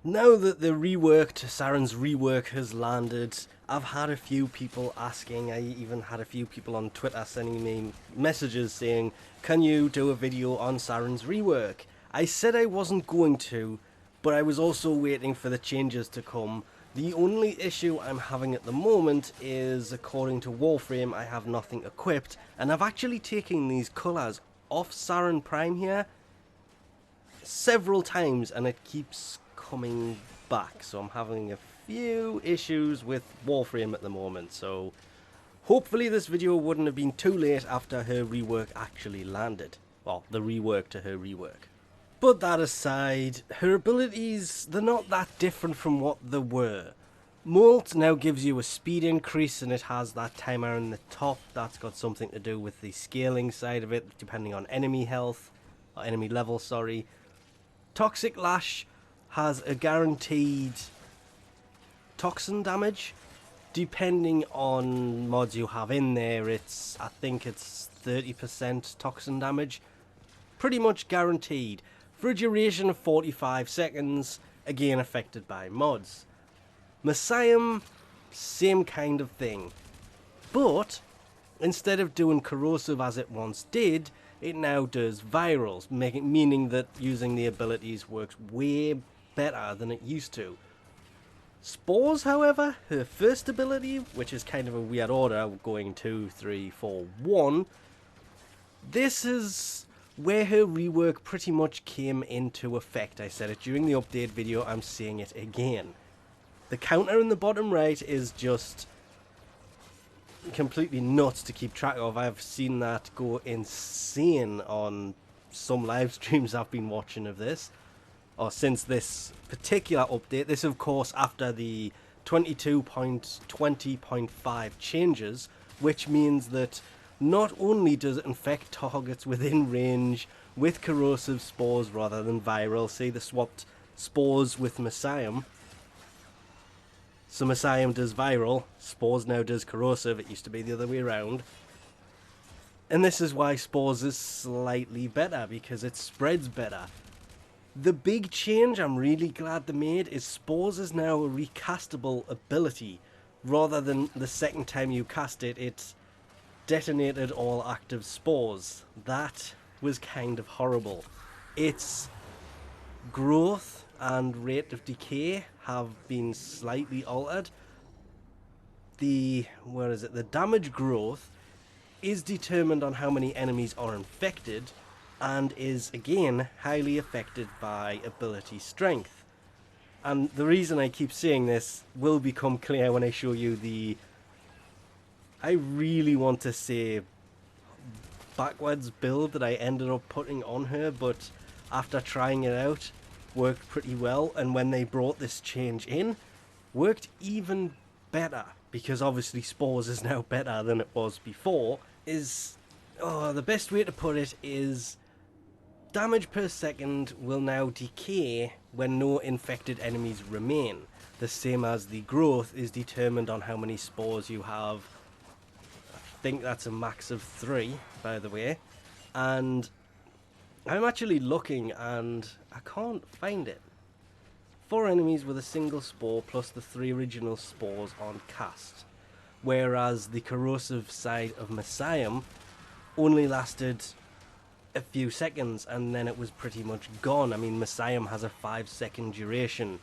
Now that the reworked Saryn's Rework has landed, I've had a few people asking, I even had a few people on Twitter sending me messages saying, can you do a video on Saryn's Rework? I said I wasn't going to, but I was also waiting for the changes to come. The only issue I'm having at the moment is, according to Warframe, I have nothing equipped, and I've actually taken these colours off Saryn Prime here several times and it keeps coming back, so I'm having a few issues with Warframe at the moment. So hopefully this video wouldn't have been too late after her rework actually landed, well, the rework to her rework. But that aside, her abilities, they're not that different from what they were. Molt now gives you a speed increase and it has that timer in the top. That's got something to do with the scaling side of it, depending on enemy health, or enemy level, sorry. Toxic Lash has a guaranteed toxin damage. Depending on mods you have in there, I think it's 30% toxin damage. Pretty much guaranteed. For a duration of 45 seconds, again affected by mods. Messiah, same kind of thing. But instead of doing corrosive as it once did, it now does virals, meaning that using the abilities works way better than it used to. Spores, however, her first ability, which is kind of a weird order, going 2, 3, 4, 1, this is where her rework pretty much came into effect. I said it during the update video, I'm saying it again. The counter in the bottom right is just completely nuts to keep track of. I've seen that go insane on some live streams I've been watching of this, or since this particular update. This, of course, after the 22.20.5 changes, which means that not only does it infect targets within range with corrosive spores rather than viral. See, they swapped spores with Messiah. So Messiah does viral, Spores now does corrosive. It used to be the other way around. And this is why Spores is slightly better, because it spreads better. The big change I'm really glad they made is Spores is now a recastable ability. Rather than the second time you cast it, it detonated all active spores. That was kind of horrible. Its growth and rate of decay have been slightly altered. The damage growth is determined on how many enemies are infected and is again highly affected by ability strength. And the reason I keep saying this will become clear when I show you I really want to say backwards build that I ended up putting on her, but after trying it out, worked pretty well, and when they brought this change in, worked even better, because obviously Spores is now better than it was before. The best way to put it is damage per second will now decay when no infected enemies remain, the same as the growth is determined on how many spores you have. I think that's a max of 3, by the way, and I'm actually looking and I can't find it. 4 enemies with a single spore plus the 3 original spores on cast. Whereas the corrosive side of Messiah only lasted a few seconds and then it was pretty much gone. I mean, Messiah has a 5-second duration,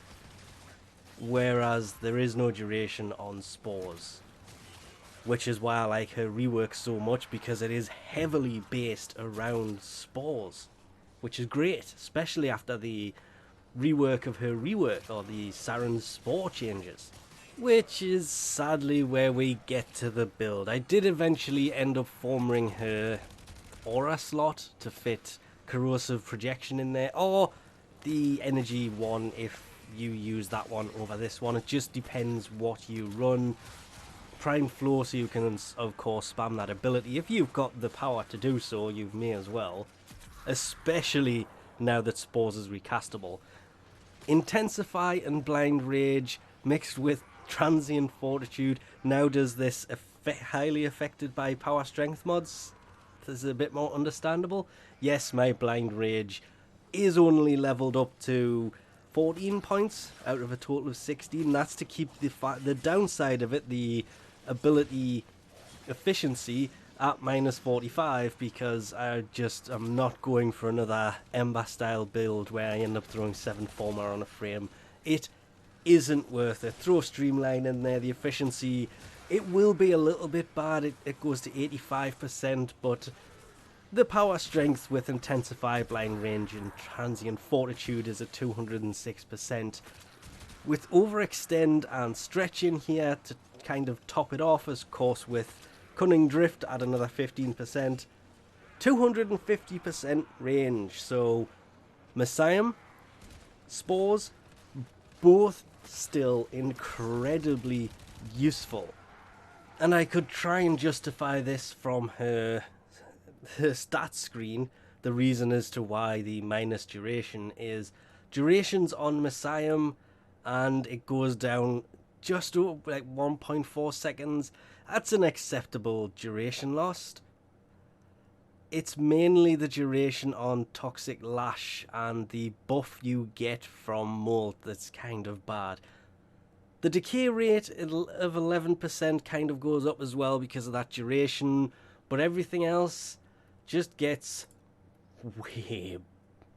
whereas there is no duration on spores. Which is why I like her rework so much, because it is heavily based around spores, which is great, especially after the rework of her rework, or the Saryn's spore changes. Which is sadly where we get to the build. I did eventually end up forming her aura slot to fit corrosive projection in there, or the energy one if you use that one over this one. It just depends what you run. Prime flow, so you can of course spam that ability. If you've got the power to do so, you may as well, especially now that Spores is recastable. Intensify and Blind Rage mixed with Transient Fortitude now does this highly affected by power strength mods. This is a bit more understandable. Yes, my Blind Rage is only leveled up to 14 points out of a total of 16. That's to keep the downside of it, the ability efficiency, at minus 45, because I'm not going for another Ember style build where I end up throwing 7 former on a frame. It isn't worth it. Throw Streamline in there, the efficiency, it will be a little bit bad, it goes to 85%, but the power strength with Intensify, Blind Range and Transient Fortitude is at 206%. With Overextend and Stretch in here to kind of top it off, of course, with Cunning Drift at another 15%, 250% range. So Messiah, Spores, both still incredibly useful. And I could try and justify this from her stats screen. The reason as to why the minus duration is duration's on Messiah and it goes down just over like 1.4 seconds. That's an acceptable duration lost. It's mainly the duration on Toxic Lash and the buff you get from Molt that's kind of bad. The decay rate of 11% kind of goes up as well because of that duration, but everything else just gets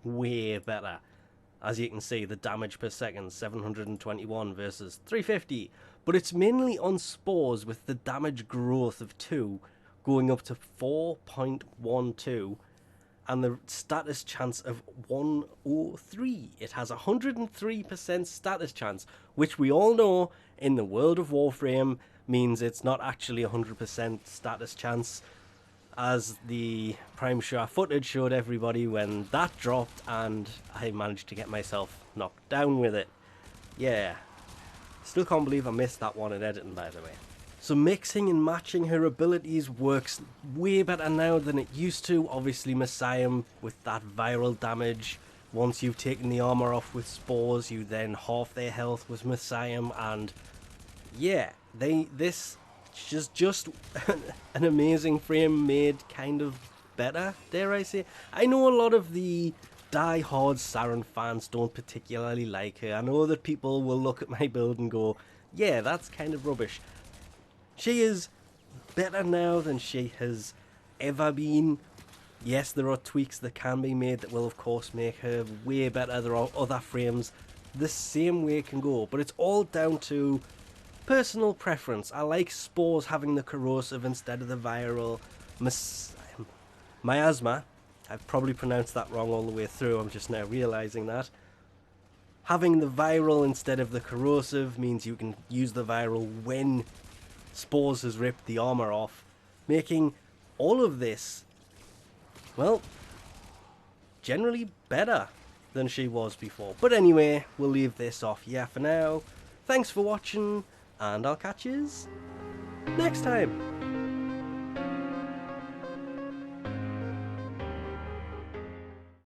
way better. As you can see, the damage per second, 721 versus 350. But it's mainly on Spores with the damage growth of 2 going up to 4.12 and the status chance of 103. It has 103% status chance, which we all know in the world of Warframe means it's not actually 100% status chance, as the Prime Shah footage showed everybody when that dropped and I managed to get myself knocked down with it. Yeah. Still can't believe I missed that one in editing, by the way. So mixing and matching her abilities works way better now than it used to. Obviously Messiah with that viral damage. Once you've taken the armor off with Spores, you then half their health with Messiah, and yeah, this is just an amazing frame made kind of better, dare I say. I know a lot of the die-hard Saryn fans don't particularly like her. I know that people will look at my build and go, yeah, that's kind of rubbish. She is better now than she has ever been. Yes, there are tweaks that can be made that will of course make her way better. There are other frames the same way can go, but it's all down to personal preference. I like Spores having the corrosive instead of the viral. Miasma, I've probably pronounced that wrong all the way through, I'm just now realizing that. Having the viral instead of the corrosive means you can use the viral when Spores has ripped the armor off, making all of this, well, generally better than she was before. But anyway, we'll leave this off here for now. Thanks for watching, and I'll catch yous next time.